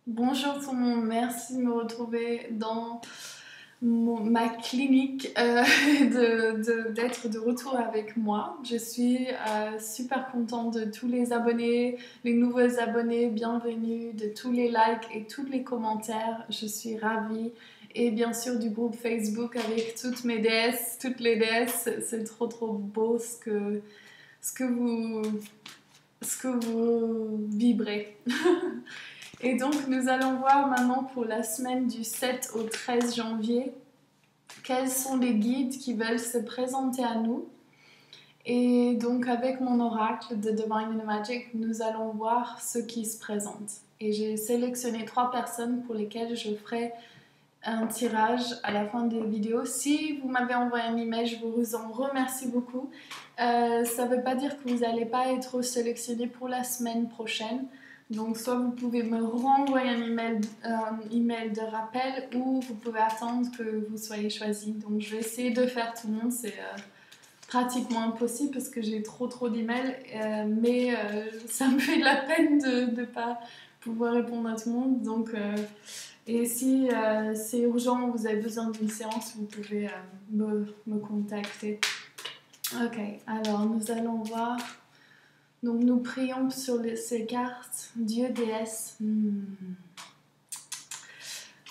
Bonjour tout le monde, merci de me retrouver dans ma clinique, d'être de retour avec moi. Je suis super contente de tous les abonnés, les nouveaux abonnés, bienvenue, de tous les likes et tous les commentaires. Je suis ravie. Et bien sûr du groupe Facebook avec toutes mes déesses, toutes les déesses. C'est trop beau ce que vous vibrez. Et donc nous allons voir maintenant pour la semaine du 7 au 13 janvier quels sont les guides qui veulent se présenter à nous. Et donc avec mon oracle de Divine Magic, nous allons voir ceux qui se présentent. Et j'ai sélectionné 3 personnes pour lesquelles je ferai un tirage à la fin des vidéos. Si vous m'avez envoyé un email, je vous en remercie beaucoup. Ça ne veut pas dire que vous n'allez pas être sélectionné pour la semaine prochaine. Donc soit vous pouvez me renvoyer un email de rappel ou vous pouvez attendre que vous soyez choisi. Donc je vais essayer de faire tout le monde. C'est pratiquement impossible parce que j'ai trop d'emails. Mais ça me fait de la peine de ne pas pouvoir répondre à tout le monde. Donc... et si c'est urgent, vous avez besoin d'une séance, vous pouvez me contacter. Ok, alors nous allons voir. Donc nous prions sur ces cartes. Dieu, déesse.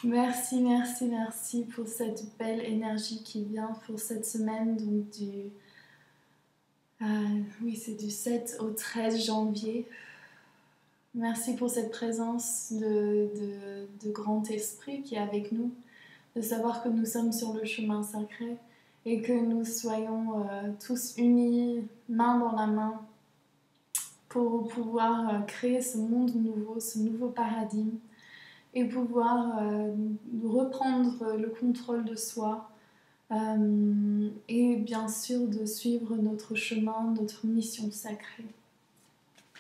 Merci pour cette belle énergie qui vient pour cette semaine. Donc oui, c'est du 7 au 13 janvier. Merci pour cette présence de grand esprit qui est avec nous, de savoir que nous sommes sur le chemin sacré et que nous soyons tous unis, main dans la main, pour pouvoir créer ce monde nouveau, ce nouveau paradigme et pouvoir reprendre le contrôle de soi et bien sûr de suivre notre chemin, notre mission sacrée.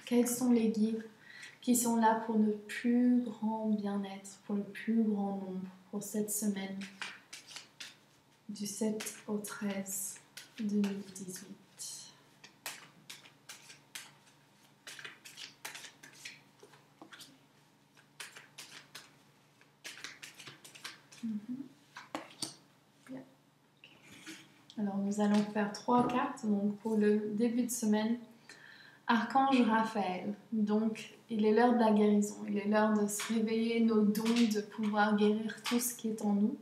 Quels sont les guides qui sont là pour le plus grand bien-être, pour le plus grand nombre, pour cette semaine du 7 au 13 2018. Alors nous allons faire 3 cartes donc pour le début de semaine. Archange Raphaël, donc il est l'heure de la guérison, il est l'heure de se réveiller nos dons, de pouvoir guérir tout ce qui est en nous,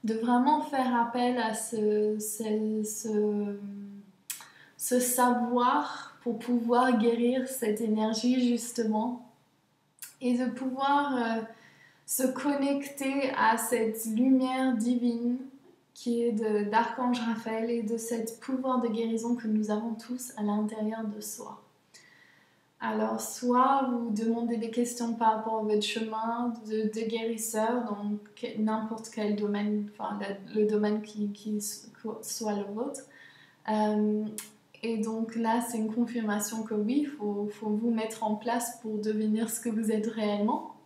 de vraiment faire appel à ce savoir pour pouvoir guérir cette énergie justement et de pouvoir se connecter à cette lumière divine qui est d'Archange Raphaël et de cette pouvoir de guérison que nous avons tous à l'intérieur de soi. Alors, soit vous demandez des questions par rapport à votre chemin de guérisseur dans n'importe quel domaine, enfin le domaine qui soit le vôtre. Et donc là, c'est une confirmation que oui, il faut vous mettre en place pour devenir ce que vous êtes réellement.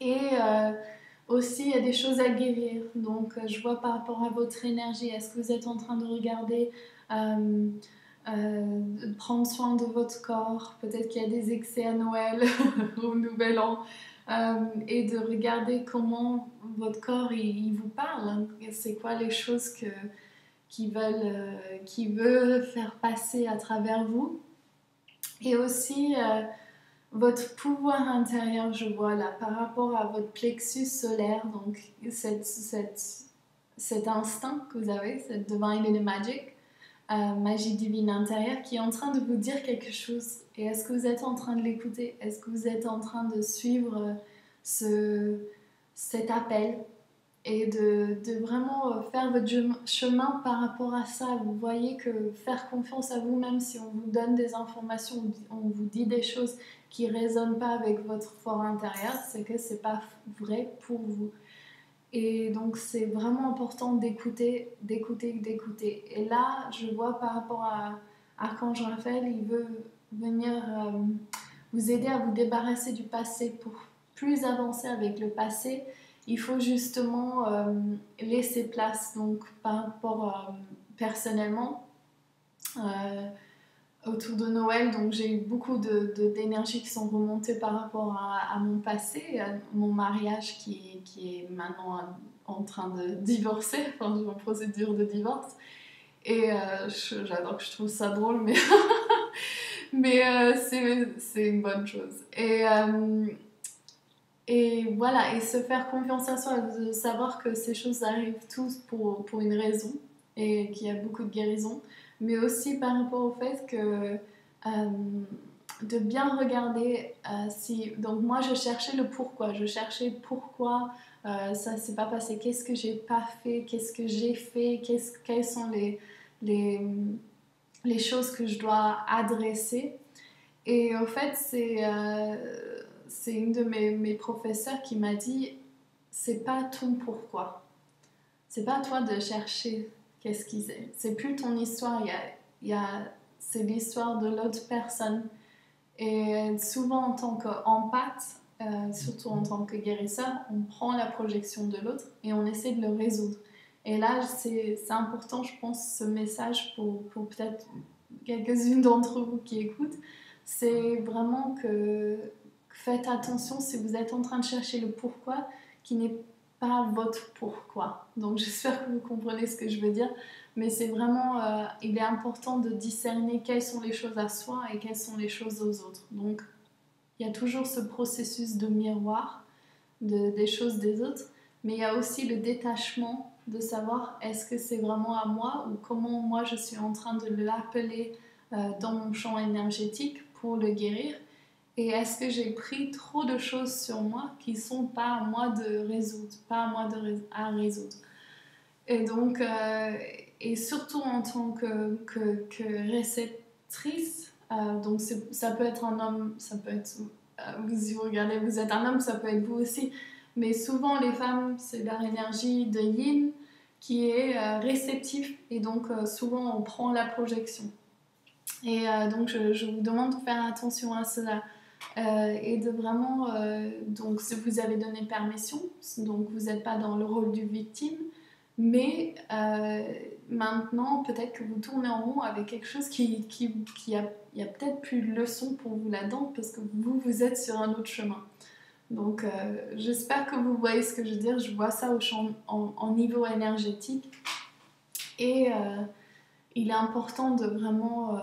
Et aussi, il y a des choses à guérir. Donc, je vois par rapport à votre énergie, est-ce que vous êtes en train de regarder, de prendre soin de votre corps? Peut-être qu'il y a des excès à Noël, au Nouvel An. Et de regarder comment votre corps, il vous parle. Hein. C'est quoi les choses qui veut faire passer à travers vous. Et aussi... votre pouvoir intérieur, je vois là, par rapport à votre plexus solaire, donc cet instinct que vous avez, cette Divine Magic, magie divine intérieure, qui est en train de vous dire quelque chose. Et est-ce que vous êtes en train de l'écouter? Est-ce que vous êtes en train de suivre cet appel? Et de vraiment faire votre chemin par rapport à ça. Vous voyez que faire confiance à vous, même si on vous donne des informations, on vous dit des choses qui ne résonnent pas avec votre fort intérieur, c'est que ce n'est pas vrai pour vous. Et donc c'est vraiment important d'écouter. Et là, je vois par rapport à Archange Raphaël, il veut venir vous aider à vous débarrasser du passé pour plus avancer avec le passé. Il faut justement laisser place, donc par rapport personnellement, autour de Noël, donc j'ai eu beaucoup d'énergie qui sont remontées par rapport à mon passé, à mon mariage qui est maintenant en train de divorcer, enfin j'ai en procédure de divorce. Et j'adore, que je trouve ça drôle, mais, mais c'est une bonne chose. Et voilà, et se faire confiance à soi, de savoir que ces choses arrivent tous pour une raison et qu'il y a beaucoup de guérison, mais aussi par rapport au fait que de bien regarder si. Donc, moi, je cherchais le pourquoi, je cherchais pourquoi ça s'est pas passé, qu'est-ce que j'ai pas fait, qu'est-ce que j'ai fait, quelles sont les, les choses que je dois adresser. Et au fait, c'est une de mes professeurs qui m'a dit, c'est pas ton pourquoi. C'est pas à toi de chercher qu'est-ce qu'ils est. C'est plus ton histoire, c'est l'histoire de l'autre personne. Et souvent en tant qu'empathe, surtout en tant que guérisseur, on prend la projection de l'autre et on essaie de le résoudre. Et là, c'est important, je pense, ce message pour peut-être quelques-unes d'entre vous qui écoutent, c'est vraiment que faites attention si vous êtes en train de chercher le pourquoi qui n'est pas votre pourquoi. Donc j'espère que vous comprenez ce que je veux dire, mais c'est vraiment, il est important de discerner quelles sont les choses à soi et quelles sont les choses aux autres. Donc il y a toujours ce processus de miroir des choses des autres, mais il y a aussi le détachement de savoir est-ce que c'est vraiment à moi ou comment moi je suis en train de l'appeler dans mon champ énergétique pour le guérir, et est-ce que j'ai pris trop de choses sur moi qui ne sont pas à moi de résoudre, pas à moi à résoudre. Et donc, et surtout en tant que réceptrice, donc ça peut être un homme, ça peut être, si vous regardez, vous êtes un homme, ça peut être vous aussi, mais souvent les femmes, c'est leur énergie de yin qui est réceptif, et donc souvent on prend la projection. Et donc je vous demande de faire attention à cela. Et de vraiment, donc si vous avez donné permission, donc vous n'êtes pas dans le rôle du victime, mais maintenant peut-être que vous tournez en rond avec quelque chose qui il y a peut-être plus de leçon pour vous là-dedans parce que vous êtes sur un autre chemin. Donc j'espère que vous voyez ce que je veux dire. Je vois ça en niveau énergétique, et il est important de vraiment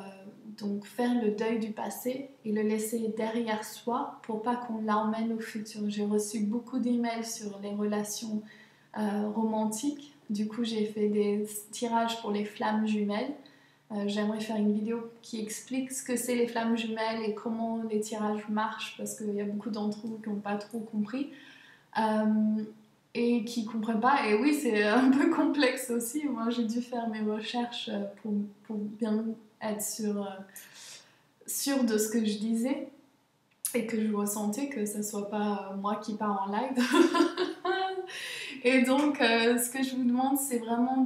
donc faire le deuil du passé et le laisser derrière soi pour pas qu'on l'emmène au futur. J'ai reçu beaucoup d'emails sur les relations romantiques. Du coup, j'ai fait des tirages pour les flammes jumelles. J'aimerais faire une vidéo qui explique ce que c'est les flammes jumelles et comment les tirages marchent, parce qu'il y a beaucoup d'entre vous qui n'ont pas trop compris. Et qui ne comprennent pas. Et oui, c'est un peu complexe aussi. Moi, j'ai dû faire mes recherches pour bien être sûre de ce que je disais et que je ressentais, que ce ne soit pas moi qui pars en live. Et donc, ce que je vous demande, c'est vraiment,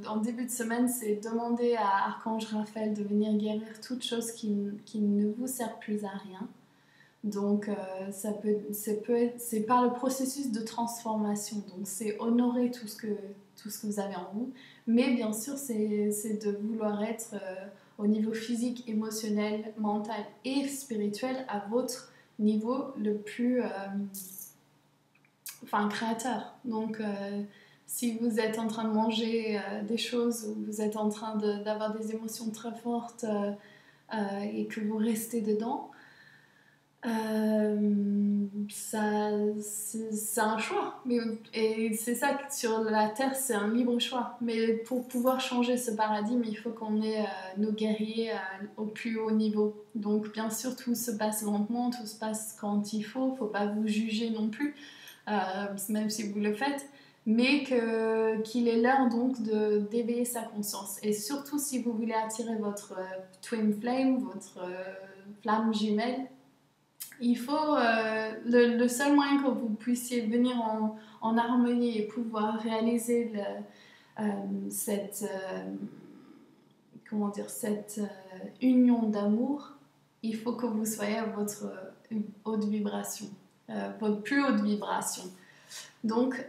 en début de semaine, c'est demander à Archange Raphaël de venir guérir toute chose qui ne vous sert plus à rien. Donc, c'est par le processus de transformation. Donc, c'est honorer tout ce que vous avez en vous. Mais bien sûr, c'est de vouloir être au niveau physique, émotionnel, mental et spirituel à votre niveau le plus créateur. Donc, si vous êtes en train de manger des choses ou vous êtes en train d'avoir des émotions très fortes et que vous restez dedans, c'est un choix, et c'est ça que sur la terre c'est un libre choix, mais pour pouvoir changer ce paradigme il faut qu'on ait nos guerriers au plus haut niveau. Donc bien sûr tout se passe lentement, tout se passe quand il faut pas vous juger non plus, même si vous le faites, mais qu'il est l'heure donc d'éveiller sa conscience. Et surtout si vous voulez attirer votre twin flame, votre flamme jumelle, il faut le seul moyen que vous puissiez venir en harmonie et pouvoir réaliser cette union d'amour, il faut que vous soyez à votre haute vibration, votre plus haute vibration. Donc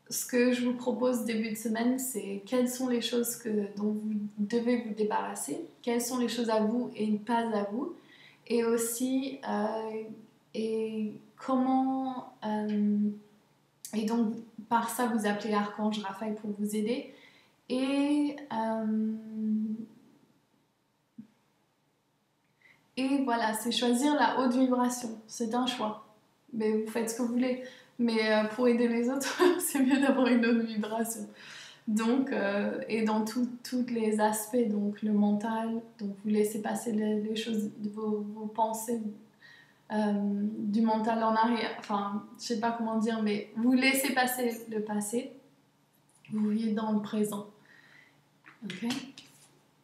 ce que je vous propose début de semaine, c'est quelles sont les choses dont vous devez vous débarrasser, quelles sont les choses à vous et pas à vous, et aussi et comment et donc par ça vous appelez l'archange Raphaël pour vous aider et voilà, c'est choisir la haute vibration, c'est un choix, mais vous faites ce que vous voulez, mais pour aider les autres c'est mieux d'avoir une haute vibration. Donc, et dans tous les aspects, donc le mental, donc vous laissez passer les choses, vos pensées du mental en arrière, enfin, je sais pas comment dire, mais vous laissez passer le passé, vous vivez dans le présent. Ok.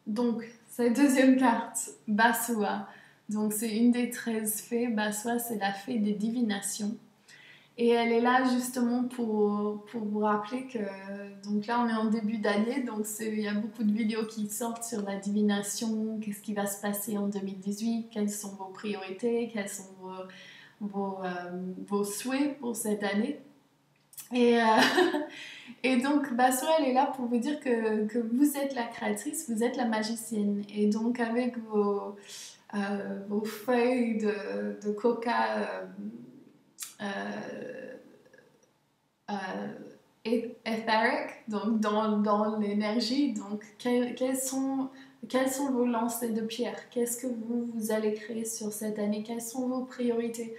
Donc, cette deuxième carte, Basua, donc c'est une des 13 fées. Basua, c'est la fée des divinations. Et elle est là justement pour vous rappeler que, donc là on est en début d'année, donc il y a beaucoup de vidéos qui sortent sur la divination, qu'est-ce qui va se passer en 2018, quelles sont vos priorités, quels sont vos souhaits pour cette année. Et, et donc Basua, elle est là pour vous dire que vous êtes la créatrice, vous êtes la magicienne. Et donc avec vos feuilles de coca etheric, donc dans l'énergie, donc quels sont vos lancers de pierre, qu'est-ce que vous allez créer sur cette année, quelles sont vos priorités.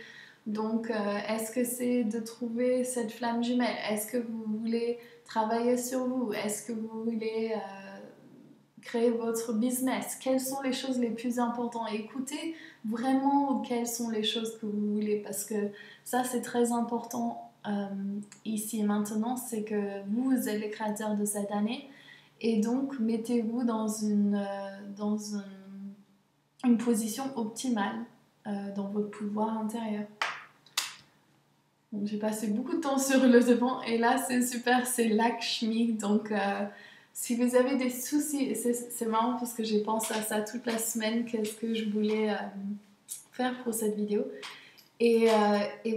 Donc est-ce que c'est de trouver cette flamme jumelle, est-ce que vous voulez travailler sur vous, est-ce que vous voulez créer votre business, quelles sont les choses les plus importantes, écoutez vraiment quelles sont les choses que vous voulez, parce que ça c'est très important ici et maintenant, c'est que vous êtes les créateurs de cette année et donc mettez-vous dans une position optimale dans votre pouvoir intérieur. Donc, j'ai passé beaucoup de temps sur le devant et là c'est super, c'est Lakshmi, donc si vous avez des soucis, c'est marrant parce que j'ai pensé à ça toute la semaine, qu'est-ce que je voulais faire pour cette vidéo. Et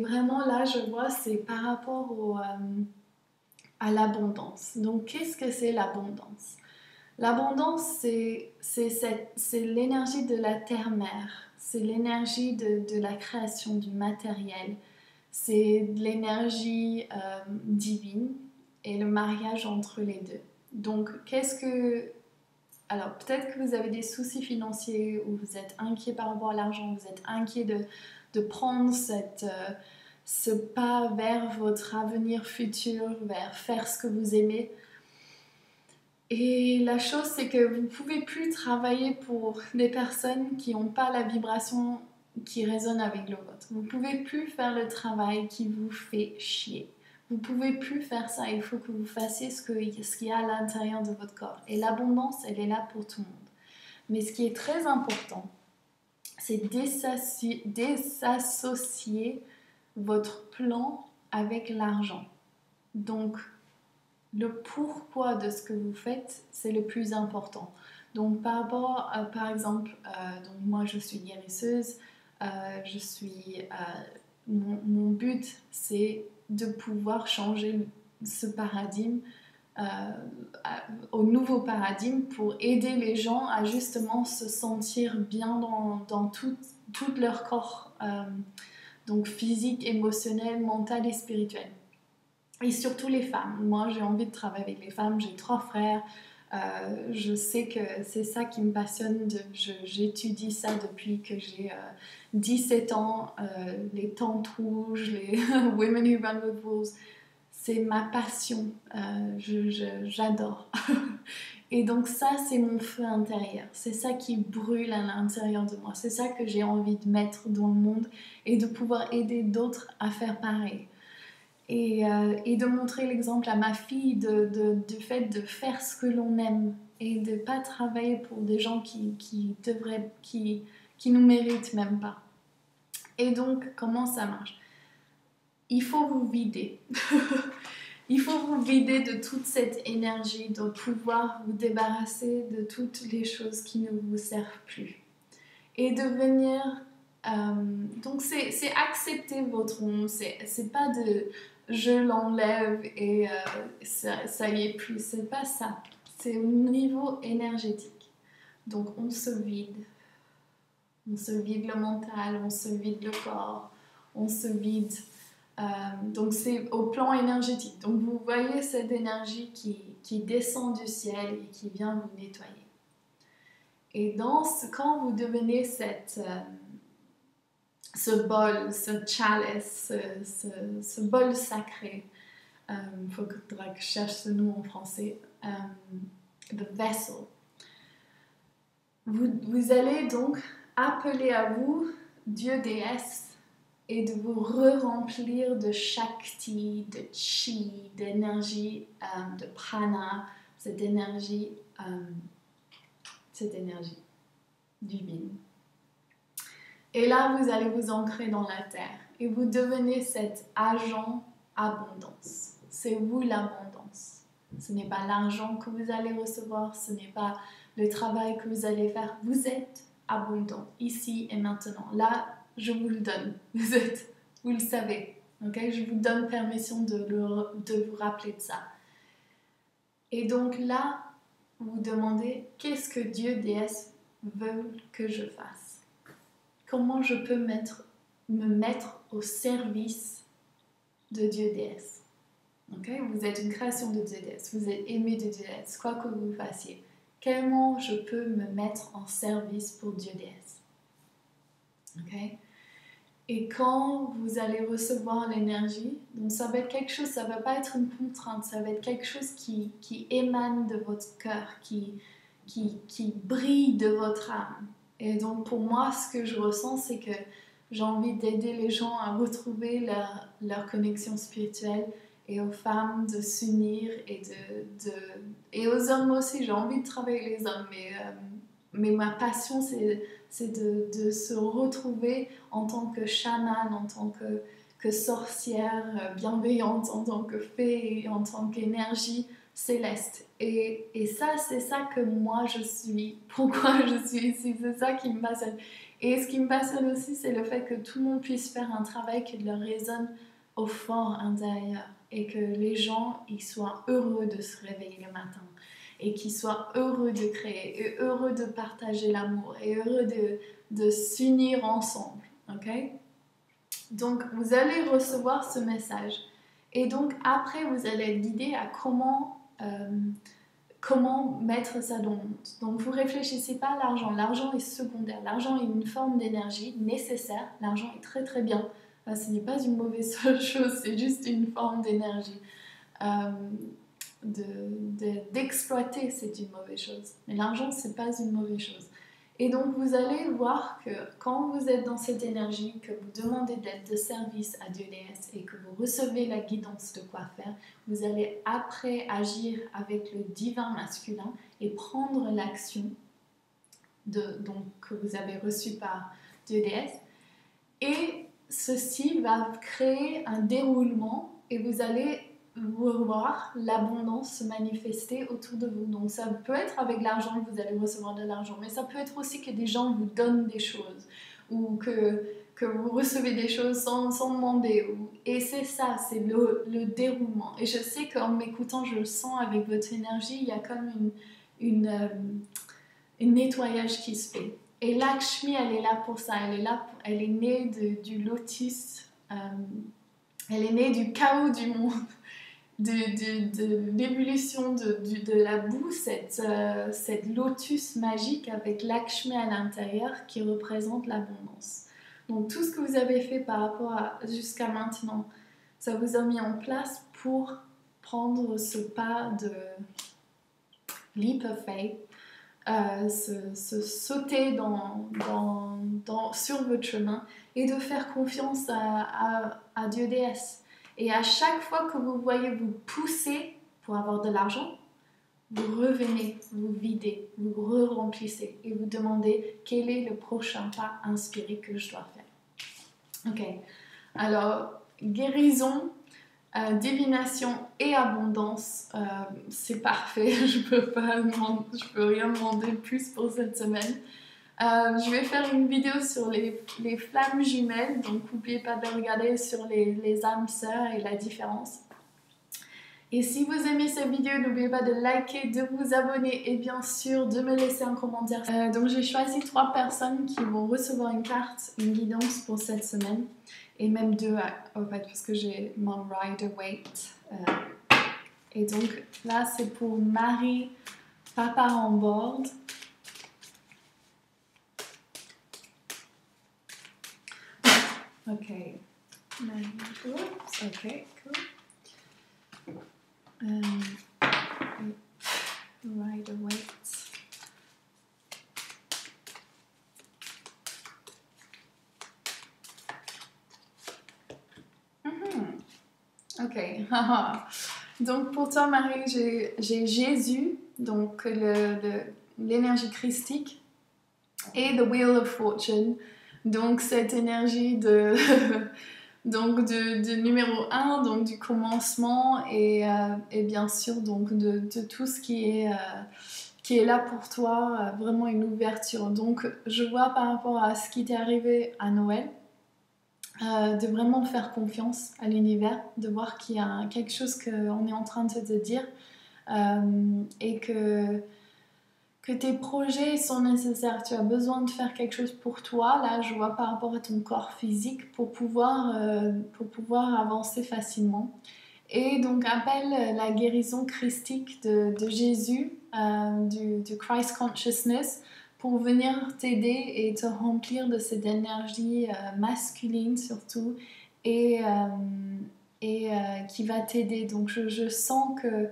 vraiment là, je vois, c'est par rapport à l'abondance. Donc, qu'est-ce que c'est l'abondance? L'abondance, c'est l'énergie de la terre-mère, c'est l'énergie de la création du matériel, c'est de l'énergie divine et le mariage entre les deux. Donc, alors, peut-être que vous avez des soucis financiers ou vous êtes inquiet par rapport à l'argent, vous êtes inquiet de prendre ce pas vers votre avenir futur, vers faire ce que vous aimez. Et la chose, c'est que vous ne pouvez plus travailler pour des personnes qui n'ont pas la vibration qui résonne avec le vôtre. Vous ne pouvez plus faire le travail qui vous fait chier. Vous ne pouvez plus faire ça, il faut que vous fassiez ce qu'il y a à l'intérieur de votre corps. Et l'abondance, elle est là pour tout le monde. Mais ce qui est très important, c'est désassocier votre plan avec l'argent. Donc, le pourquoi de ce que vous faites, c'est le plus important. Donc, par rapport à, par exemple, donc moi je suis guérisseuse, mon but c'est de pouvoir changer ce paradigme au nouveau paradigme pour aider les gens à justement se sentir bien dans tout leur corps, donc physique, émotionnel, mental et spirituel. Et surtout les femmes. Moi, j'ai envie de travailler avec les femmes. J'ai 3 frères. Je sais que c'est ça qui me passionne. J'étudie ça depuis que j'ai 17 ans. Les Tantes Rouges, les Women Who Run With Wolves. C'est ma passion. J'adore. Et donc ça, c'est mon feu intérieur. C'est ça qui brûle à l'intérieur de moi. C'est ça que j'ai envie de mettre dans le monde et de pouvoir aider d'autres à faire pareil. Et de montrer l'exemple à ma fille du fait de faire ce que l'on aime et de ne pas travailler pour des gens qui nous méritent même pas. Et donc, comment ça marche? Il faut vous vider. Il faut vous vider de toute cette énergie, de pouvoir vous débarrasser de toutes les choses qui ne vous servent plus. Et de venir... donc, c'est accepter votre monde. C'est pas je l'enlève et ça y est plus. C'est pas ça. C'est au niveau énergétique. Donc on se vide. On se vide le mental, on se vide le corps, on se vide. Donc c'est au plan énergétique. Donc vous voyez cette énergie qui descend du ciel et qui vient vous nettoyer. Et quand vous devenez ce bol, ce chalice, ce bol sacré, il faudra que je cherche ce nom en français, the vessel, vous allez donc appeler à vous Dieu, déesse, et de vous re-remplir de Shakti, de Chi, d'énergie, de Prana, cette énergie divine. Et là, vous allez vous ancrer dans la terre et vous devenez cet agent abondance. C'est vous l'abondance. Ce n'est pas l'argent que vous allez recevoir, ce n'est pas le travail que vous allez faire. Vous êtes abondant, ici et maintenant. Là, je vous le donne. Vous le savez. Okay? Je vous donne permission de vous rappeler de ça. Et donc là, vous demandez, qu'est-ce que Dieu, déesse, veut que je fasse? Comment je peux me mettre au service de Dieu, déesse? Okay? Vous êtes une création de Dieu, déesse. Vous êtes aimé de Dieu, déesse. Quoi que vous fassiez. Comment je peux me mettre en service pour Dieu, déesse? Okay? Et quand vous allez recevoir l'énergie, donc ça va être quelque chose, ça ne va pas être une contrainte, ça va être quelque chose qui émane de votre cœur, qui brille de votre âme. Et donc pour moi, ce que je ressens, c'est que j'ai envie d'aider les gens à retrouver leur connexion spirituelle et aux femmes de s'unir et aux hommes aussi. J'ai envie de travailler les hommes, mais ma passion, c'est de se retrouver en tant que chamane, en tant que sorcière bienveillante, en tant que fée, en tant qu'énergie céleste. Et ça, c'est ça que moi je suis. Pourquoi je suis ici? C'est ça qui me passionne. Et ce qui me passionne aussi, c'est le fait que tout le monde puisse faire un travail qui leur résonne au fort intérieur et que les gens ils soient heureux de se réveiller le matin et qu'ils soient heureux de créer et heureux de partager l'amour et heureux de s'unir ensemble. Okay? Donc vous allez recevoir ce message et donc après vous allez être guidé à comment mettre ça dans le monde. Donc vous réfléchissez pas à l'argent. L'argent est secondaire. L'argent est une forme d'énergie nécessaire. L'argent est très très bien. Ce n'est pas une mauvaise chose, c'est juste une forme d'énergie. D'exploiter, c'est une mauvaise chose. Mais l'argent, c'est pas une mauvaise chose. Et donc vous allez voir que quand vous êtes dans cette énergie, que vous demandez d'être de service à Dieu déesse et que vous recevez la guidance de quoi faire, vous allez après agir avec le divin masculin et prendre l'action que vous avez reçue par Dieu déesse. Et ceci va créer un déroulement et vous allez voir l'abondance se manifester autour de vous. Donc ça peut être avec l'argent que vous allez recevoir de l'argent, mais ça peut être aussi que des gens vous donnent des choses ou que vous recevez des choses sans demander. Et c'est ça, c'est le déroulement. Et je sais qu'en m'écoutant, je le sens avec votre énergie, il y a comme une nettoyage qui se fait. Et Lakshmi, elle est là pour ça. Elle est née du lotus. Elle est née du chaos du monde, de l'ébullition de la boue, cette lotus magique avec Lakshmi à l'intérieur qui représente l'abondance. Donc tout ce que vous avez fait par rapport à jusqu'à maintenant, ça vous a mis en place pour prendre ce pas de leap of faith, se sauter sur votre chemin et de faire confiance à Dieu déesse. Et à chaque fois que vous voyez vous pousser pour avoir de l'argent, vous revenez, vous videz, vous re-remplissez et vous demandez quel est le prochain pas inspiré que je dois faire. Ok, alors guérison, divination et abondance, c'est parfait. Je peux rien demander plus pour cette semaine. Je vais faire une vidéo sur les flammes jumelles, donc n'oubliez pas de regarder sur les âmes sœurs et la différence. Et si vous aimez cette vidéo, n'oubliez pas de liker, de vous abonner et bien sûr de me laisser un commentaire. Donc j'ai choisi 3 personnes qui vont recevoir une carte, une guidance pour cette semaine. Et même 2 en fait, parce que j'ai mon Rider-Waite. Et donc là c'est pour Marie, papa en board. Ok. Marie, oops, ok, cool. Rider-Waite. Ok. Donc pour toi Marie, j'ai Jésus, donc l'énergie christique, et The Wheel of Fortune, donc cette énergie de donc de numéro 1, donc du commencement et bien sûr donc de tout ce qui est là pour toi, vraiment une ouverture. Donc je vois par rapport à ce qui t'est arrivé à Noël, de vraiment faire confiance à l'univers, de voir qu'il y a quelque chose qu'on est en train de te dire et que tes projets sont nécessaires. Tu as besoin de faire quelque chose pour toi, là je vois par rapport à ton corps physique, pour pouvoir avancer facilement. Et donc appelle la guérison christique de Jésus, du Christ Consciousness, pour venir t'aider et te remplir de cette énergie masculine surtout, et qui va t'aider. Donc je sens que...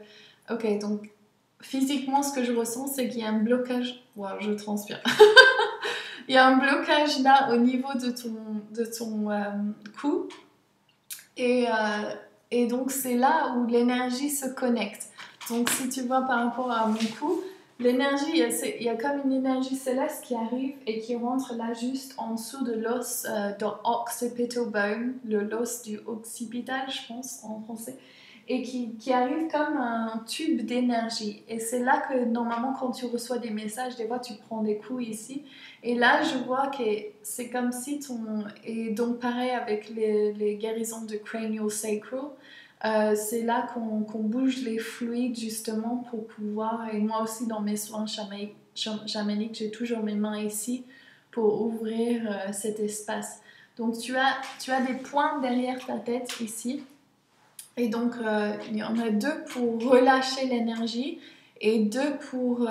Ok, donc physiquement ce que je ressens c'est qu'il y a un blocage... Wow, je transpire. Il y a un blocage là au niveau de ton cou. Et donc c'est là où l'énergie se connecte. Donc si tu vois par rapport à mon cou, l'énergie, il y a comme une énergie céleste qui arrive et qui rentre là juste en dessous de l'os de occipital bone, l'os du occipital je pense en français, et qui arrive comme un tube d'énergie. Et c'est là que normalement quand tu reçois des messages, des fois tu prends des coups ici. Et là, je vois que c'est comme si Et donc, pareil avec les guérisons de crânio-sacral, c'est là qu'on bouge les fluides justement pour pouvoir... Et moi aussi, dans mes soins chamaniques, j'ai toujours mes mains ici pour ouvrir cet espace. Donc, tu as des points derrière ta tête ici. Et donc, il y en a 2 pour relâcher l'énergie et 2 pour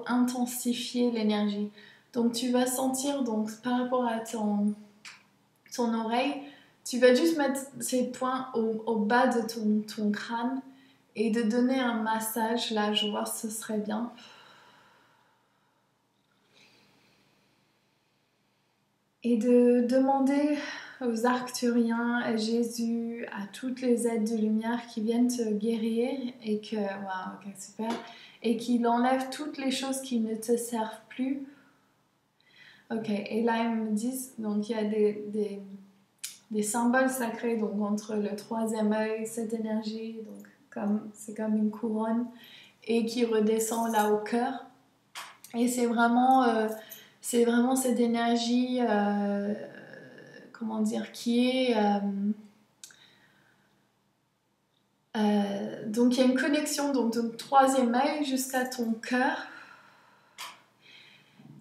intensifier l'énergie. Donc tu vas sentir, donc par rapport à ton oreille, tu vas juste mettre ces points au bas de ton crâne et de donner un massage. Là, je vois, ce serait bien. Et de demander aux Arcturiens, à Jésus, à toutes les aides de lumière qui viennent te guérir et que, waouh, ok, super, et qu'il enlève toutes les choses qui ne te servent plus. Ok, et là ils me disent, donc il y a des symboles sacrés, donc entre le 3e œil, cette énergie, donc c'est comme une couronne, et qui redescend là au cœur. Et c'est vraiment cette énergie, comment dire, qui est... donc il y a une connexion donc, de ton 3e œil jusqu'à ton cœur,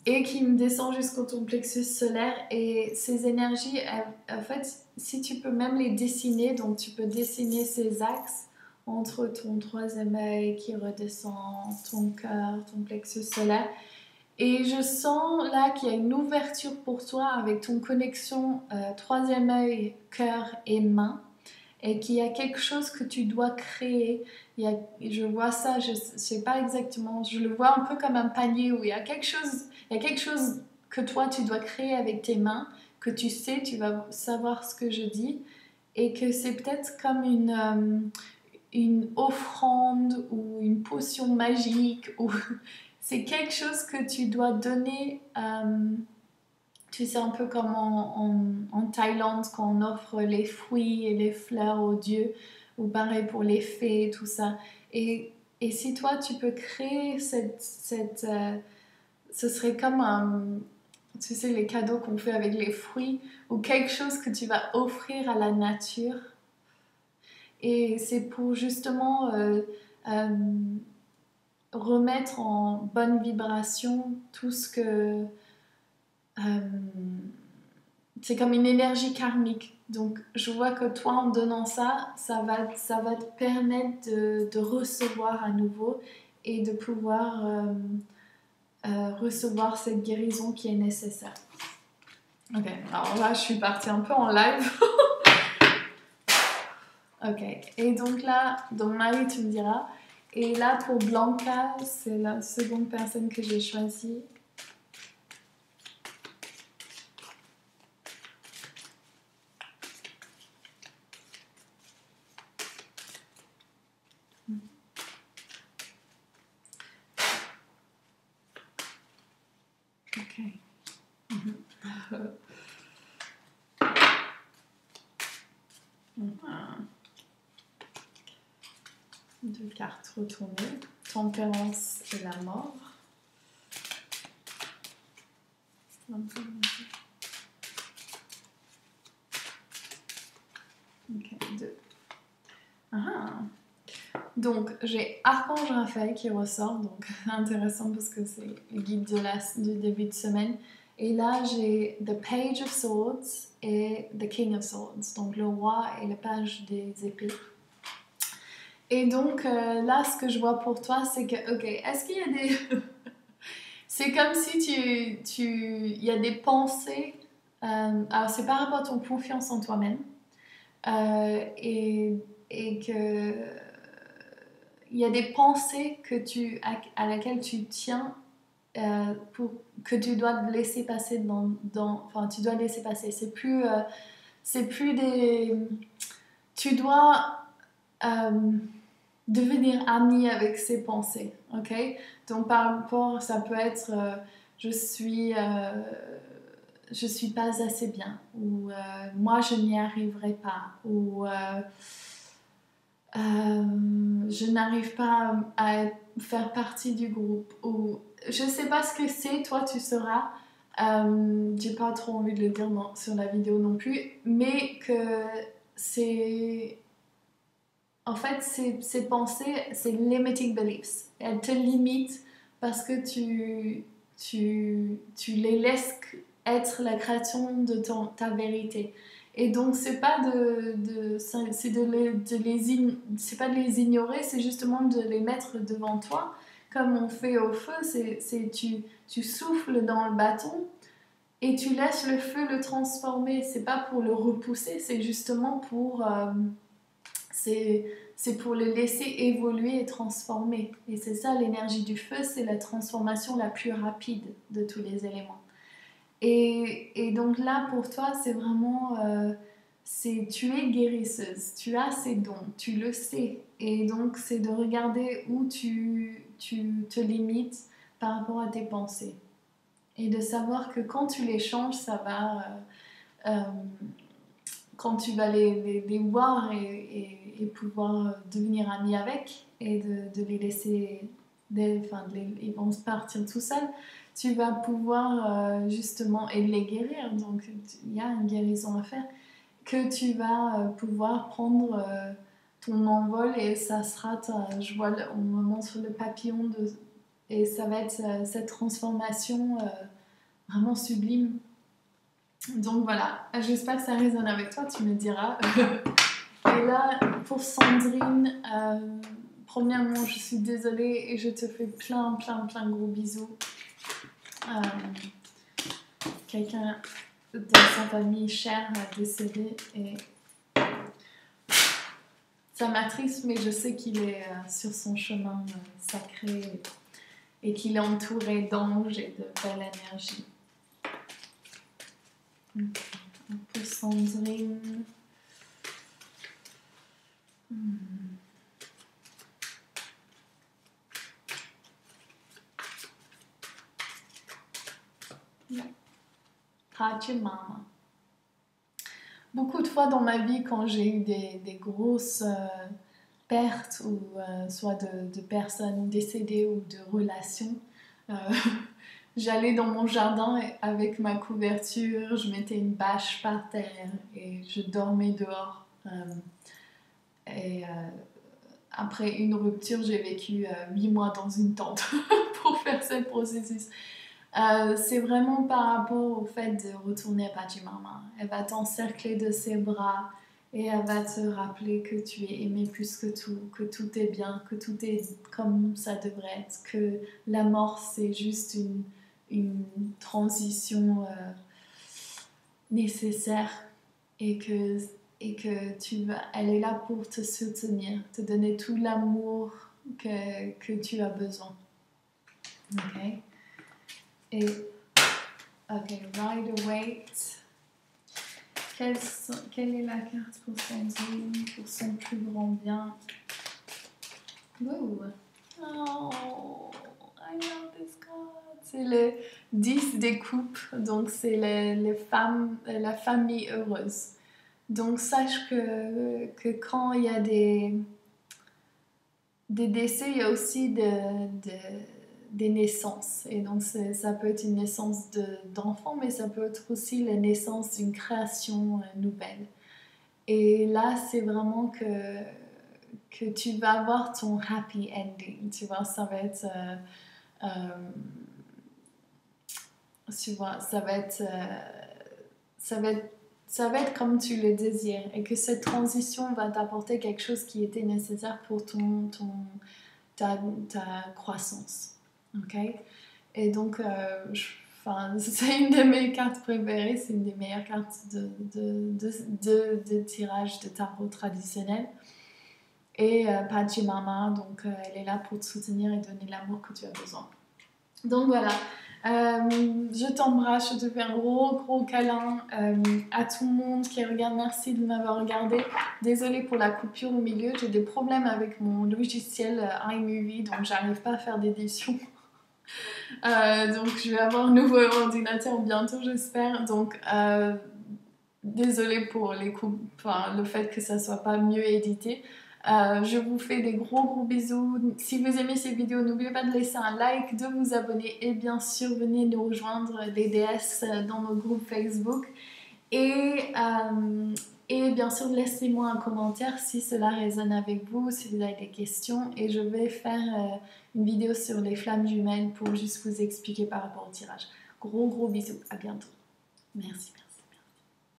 et qui me descend jusqu'au ton plexus solaire. Et ces énergies, en fait, si tu peux même les dessiner, donc tu peux dessiner ces axes entre ton 3e œil qui redescend, ton cœur, ton plexus solaire. Et je sens là qu'il y a une ouverture pour toi avec ton connexion 3e œil, cœur et main. Et qu'il y a quelque chose que tu dois créer. Je vois ça, je ne sais pas exactement, je le vois un peu comme un panier où il y a quelque chose que toi tu dois créer avec tes mains, que tu sais, tu vas savoir ce que je dis, et que c'est peut-être comme une offrande ou une potion magique, ou c'est quelque chose que tu dois donner. Tu sais, un peu comme en Thaïlande, quand on offre les fruits et les fleurs aux dieux, ou pareil pour les fées, tout ça. Et si toi, tu peux créer ce serait comme tu sais, les cadeaux qu'on fait avec les fruits ou quelque chose que tu vas offrir à la nature. Et c'est pour justement remettre en bonne vibration tout ce que... c'est comme une énergie karmique. Donc, je vois que toi, en donnant ça, ça va te permettre de recevoir à nouveau et de pouvoir recevoir cette guérison qui est nécessaire. Ok, alors là, je suis partie un peu en live. Ok, et donc là, donc Marie, tu me diras. Et là, pour Blanca, c'est la seconde personne que j'ai choisie. Ok. Deux cartes retournées. Tempérance et la mort. Ok, deux. Ah. Donc, j'ai Archange Raphaël qui ressort, donc intéressant parce que c'est le guide du début de semaine. Et là, j'ai The Page of Swords et The King of Swords, donc le roi et le page des épées. Et donc, là, ce que je vois pour toi, c'est que, ok, est-ce qu'il y a des... c'est comme si il y a des pensées, alors c'est par rapport à ton confiance en toi-même, et que il y a des pensées à laquelle tu tiens, que tu dois laisser passer enfin tu dois laisser passer. C'est plus des... Tu dois devenir ami avec ces pensées, ok? Donc par rapport, ça peut être je suis pas assez bien, ou moi je n'y arriverai pas, ou je n'arrive pas à faire partie du groupe, ou je sais pas ce que c'est, toi tu sauras. J'ai pas trop envie de le dire sur la vidéo non plus, mais que c'est... En fait, ces pensées, c'est limiting beliefs. Elles te limitent parce que tu les laisses être la création de ta vérité. Et donc, c'est pas c'est pas de les ignorer, c'est justement de les mettre devant toi. Comme on fait au feu, tu souffles dans le bâton et tu laisses le feu le transformer. C'est pas pour le repousser, c'est justement pour... c'est pour le laisser évoluer et transformer. Et c'est ça, l'énergie du feu, c'est la transformation la plus rapide de tous les éléments. Et donc là, pour toi, c'est vraiment... tu es guérisseuse, tu as ces dons, tu le sais. Et donc, c'est de regarder où tu te limites par rapport à tes pensées. Et de savoir que quand tu les changes, ça va... quand tu vas les voir et pouvoir devenir ami avec et de les laisser, ils vont partir tout seuls, tu vas pouvoir justement, et les guérir, donc il y a une guérison à faire, que tu vas pouvoir prendre ton envol et ça sera, on me montre le papillon, et ça va être cette transformation vraiment sublime. Donc voilà, j'espère que ça résonne avec toi, tu me diras. Et là, pour Sandrine, premièrement, je suis désolée et je te fais plein gros bisous. Quelqu'un de sa famille chère a décédé et ça m'attriste, mais je sais qu'il est sur son chemin sacré et qu'il est entouré d'anges et de belle énergie. Un peu Sandrine. Mama. Beaucoup de fois dans ma vie, quand j'ai eu des grosses pertes, ou soit de personnes décédées ou de relations, j'allais dans mon jardin avec ma couverture, je mettais une bâche par terre et je dormais dehors. Et après une rupture, j'ai vécu 8 mois dans une tente pour faire ce processus. C'est vraiment par rapport au fait de retourner à Pachamama. Elle va t'encercler de ses bras et elle va te rappeler que tu es aimé plus que tout est bien, que tout est comme ça devrait être, que la mort c'est juste une transition nécessaire et que elle est là pour te soutenir, te donner tout l'amour que tu as besoin. Ok? Et ok, Rider-Waite. Quelle est la carte pour son zoom, pour son plus grand bien? Wow. Oh, I love this card. C'est le 10 des coupes, donc c'est les femmes, la famille heureuse. Donc sache que quand il y a des décès, il y a aussi des naissances. Et donc ça peut être une naissance d'enfant, mais ça peut être aussi la naissance d'une création nouvelle. Et là, c'est vraiment que tu vas avoir ton happy ending. Tu vois, ça va être... tu vois, ça va être comme tu le désires et que cette transition va t'apporter quelque chose qui était nécessaire pour ta croissance. Ok? Et donc, c'est une de mes cartes préférées, c'est une des meilleures cartes de tirage de tarot traditionnel. Et Pachamama, donc elle est là pour te soutenir et donner l'amour que tu as besoin. Donc voilà, je t'embrasse, je te fais un gros câlin à tout le monde qui regarde. Merci de m'avoir regardé. Désolée pour la coupure au milieu, j'ai des problèmes avec mon logiciel iMovie, donc j'arrive pas à faire d'édition. Donc je vais avoir un nouveau ordinateur bientôt, j'espère. Donc désolée pour le fait que ça soit pas mieux édité. Je vous fais des gros bisous. Si vous aimez ces vidéos, n'oubliez pas de laisser un like, de vous abonner et bien sûr venez nous rejoindre les déesses dans nos groupes Facebook. Et bien sûr laissez-moi un commentaire si cela résonne avec vous, si vous avez des questions. Et je vais faire une vidéo sur les flammes jumelles pour juste vous expliquer par rapport au tirage. Gros bisous, à bientôt. Merci.